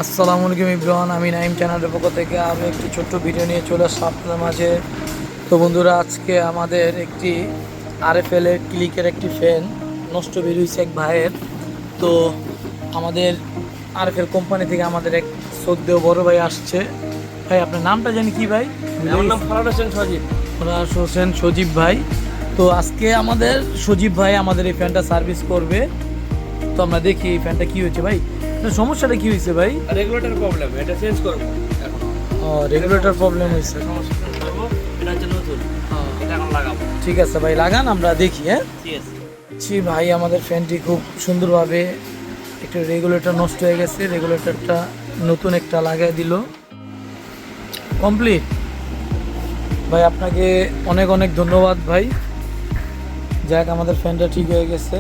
আসসালামু আলাইকুম ইব্রাহিম, আমি নাইম চ্যানেলের পক্ষ থেকে আরও একটি ছোট্ট ভিডিও নিয়ে চলে আসলাম আপনাদের মাঝে। তো বন্ধুরা, আজকে আমাদের একটি আরএফএল এর ক্লিকের একটি ফ্যান নষ্ট বেরিয়েছে এক ভাইয়ের। তো আমাদের আরএফএল কোম্পানি থেকে আমাদের এক শ্রদ্ধেয় বড় ভাই আসছে। ভাই, আপনার নামটা জানি কি ভাই? আমার নাম ফরহাদ হোসেন সজীব। ফরহাদ হোসেন সজীব ভাই। তো আজকে আমাদের সজীব ভাই আমাদের এই ফ্যানটা সার্ভিস করবে। তো আমরা দেখি এই ফ্যানটা কী হয়েছে ভাই, সমস্যাটা কি হয়েছে ভাই? রেগুলেটর প্রবলেম, এটা চেঞ্জ করব এখন। রেগুলেটর প্রবলেম হয়েছে। সমস্যা চেঞ্জ করব, এটা হচ্ছে নতুন। এটা এখন লাগাবো। ঠিক আছে ভাই, লাগান, আমরা দেখি। হ্যাঁ, ঠিক আছে। জি ভাই, আমাদের ফ্যানটি খুব সুন্দরভাবে একটা রেগুলেটর নষ্ট হয়ে গেছে, রেগুলেটরটা নতুন একটা লাগাই দিল। কমপ্লিট ভাই, আপনাকে অনেক অনেক ধন্যবাদ ভাই। যাক, আমাদের ফ্যানটা ঠিক হয়ে গেছে।